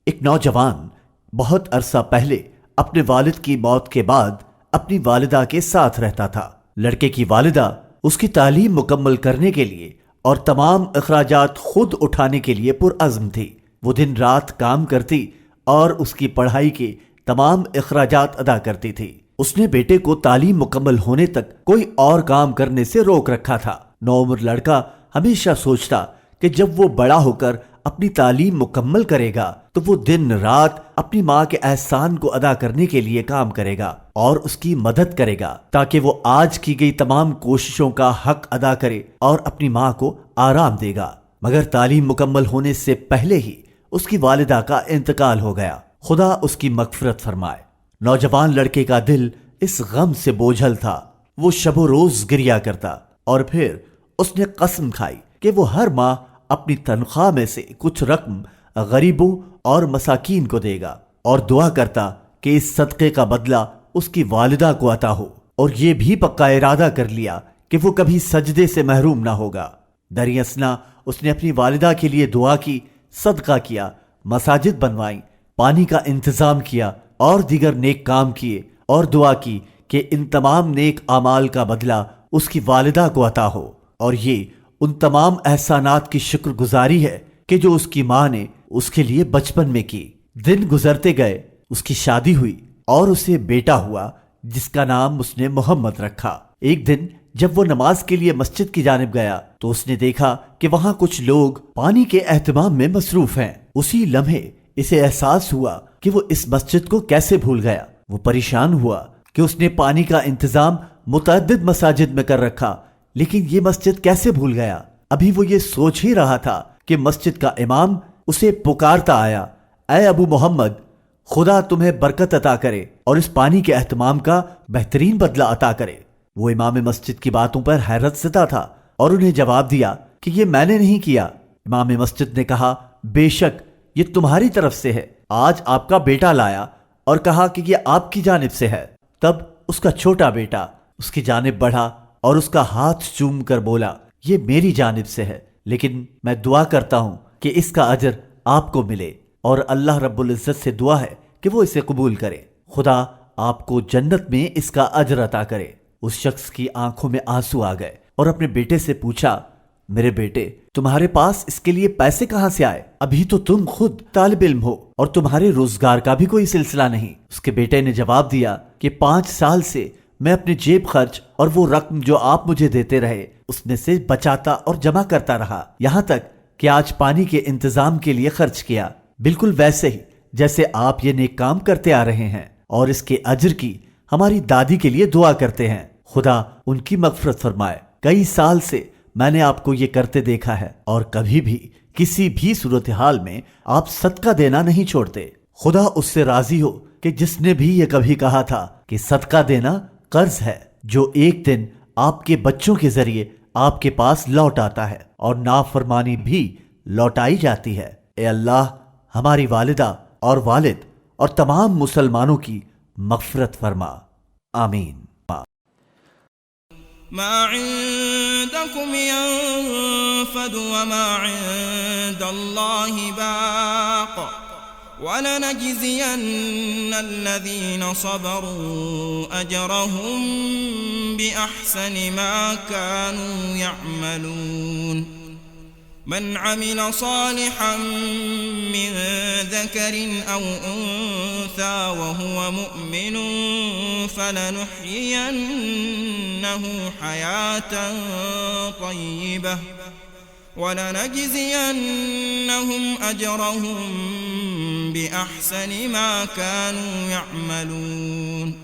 ایک نوجوان بہت عرصہ پہلے اپنے والد کی موت کے بعد اپنی والدہ کے ساتھ رہتا تھا۔ لڑکے کی والدہ اس کی تعلیم مکمل کرنے کے لیے اور تمام اخراجات خود اٹھانے کے لیے پرعزم تھی۔ وہ دن رات کام کرتی اور اس کی پڑھائی کے تمام اخراجات ادا کرتی تھی۔ اس نے بیٹے کو تعلیم مکمل ہونے تک کوئی اور کام کرنے سے روک رکھا تھا۔ نوعمر لڑکا ہمیشہ سوچتا کہ جب وہ بڑا ہو کر اپنی تعلیم مکمل کرے گا تو وہ دن رات اپنی ماں کے احسان کو ادا کرنے کے لیے کام کرے گا اور اس کی مدد کرے گا تاکہ وہ آج کی گئی تمام کوششوں کا حق ادا کرے اور اپنی ماں کو آرام دے گا۔ مگر تعلیم مکمل ہونے سے پہلے ہی اس کی والدہ کا انتقال ہو گیا۔ خدا اس کی مغفرت فرمائے۔ نوجوان لڑکے کا دل اس غم سے بوجھل تھا۔ وہ شب و روز گریا کرتا اور پھر اس نے قسم کھائی کہ وہ ہر ماہ اپنی تنخواہ میں سے کچھ رقم غریبوں اور مساکین کو دے گا اور دعا کرتا کہ اس صدقے کا بدلہ اس کی والدہ کو عطا ہو، اور یہ بھی پکا ارادہ کر لیا کہ وہ کبھی سجدے سے محروم نہ ہوگا۔ دریں اثنا اس نے اپنی والدہ کے لیے دعا کی، صدقہ کیا، مساجد بنوائیں، پانی کا انتظام کیا اور دیگر نیک کام کیے، اور دعا کی کہ ان تمام نیک اعمال کا بدلہ اس کی والدہ کو عطا ہو، اور یہ ان تمام احسانات کی شکر گزاری ہے کہ جو اس کی ماں نے اس کے لیے بچپن میں کی۔ دن گزرتے گئے، اس کی شادی ہوئی اور اسے بیٹا ہوا جس کا نام اس نے محمد رکھا۔ ایک دن جب وہ نماز کے لیے مسجد کی جانب گیا تو اس نے دیکھا کہ وہاں کچھ لوگ پانی کے اہتمام میں مصروف ہیں۔ اسی لمحے اسے احساس ہوا کہ وہ اس مسجد کو کیسے بھول گیا۔ وہ پریشان ہوا کہ اس نے پانی کا انتظام متعدد مساجد میں کر رکھا، لیکن یہ مسجد کیسے بھول گیا۔ ابھی وہ یہ سوچ ہی رہا تھا کہ مسجد کا امام اسے پکارتا آیا، اے ابو محمد، خدا تمہیں برکت عطا کرے اور اس پانی کے اہتمام کا بہترین بدلہ عطا کرے۔ وہ امام مسجد کی باتوں پر حیرت زدہ تھا اور انہیں جواب دیا کہ یہ میں نے نہیں کیا۔ امام مسجد نے کہا، بے شک یہ تمہاری طرف سے ہے، آج آپ کا بیٹا لایا اور کہا کہ یہ آپ کی جانب سے ہے۔ تب اس کا چھوٹا بیٹا اس کی جانب بڑھا اور اس کا ہاتھ چوم کر بولا، یہ میری جانب سے ہے، لیکن میں دعا کرتا ہوں کہ اس کا اجر آپ کو ملے، اور اللہ رب العزت سے دعا ہے کہ وہ اسے قبول کرے۔ خدا آپ کو جنت میں اس کا اجر عطا کرے۔ اس شخص کی آنکھوں میں آنسو آ گئے اور اپنے بیٹے سے پوچھا، میرے بیٹے، تمہارے پاس اس کے لیے پیسے کہاں سے آئے؟ ابھی تو تم خود طالب علم ہو اور تمہارے روزگار کا بھی کوئی سلسلہ نہیں۔ اس کے بیٹے نے جواب دیا کہ 5 سال سے میں اپنے جیب خرچ اور وہ رقم جو آپ مجھے دیتے رہے اس میں سے بچاتا اور جمع کرتا رہا، یہاں تک کہ آج پانی کے انتظام کے لیے خرچ کیا، بالکل ویسے ہی جیسے آپ یہ نیک کام کرتے آ رہے ہیں، اور اس کے اجر کی ہماری دادی کے لیے دعا کرتے ہیں، خدا ان کی مغفرت فرمائے۔ کئی سال سے میں نے آپ کو یہ کرتے دیکھا ہے اور کبھی بھی کسی بھی صورتحال میں آپ صدقہ دینا نہیں چھوڑتے۔ خدا اس سے راضی ہو کہ جس نے بھی یہ کبھی کہا تھا کہ صدقہ دینا قرض ہے جو ایک دن آپ کے بچوں کے ذریعے آپ کے پاس لوٹ آتا ہے، اور نافرمانی بھی لوٹائی جاتی ہے۔ اے اللہ، ہماری والدہ اور والد اور تمام مسلمانوں کی مغفرت فرما، آمین۔ ما عندكم ينفد وما عند الله باق ولنجزين الذين صبروا أجرهم بأحسن ما كانوا يعملون من عمل صالحا من ذكر أو أنثى وهو مؤمن فلنحيينه حياة طيبة ولنجزينهم أجرهم بأحسن ما كانوا يعملون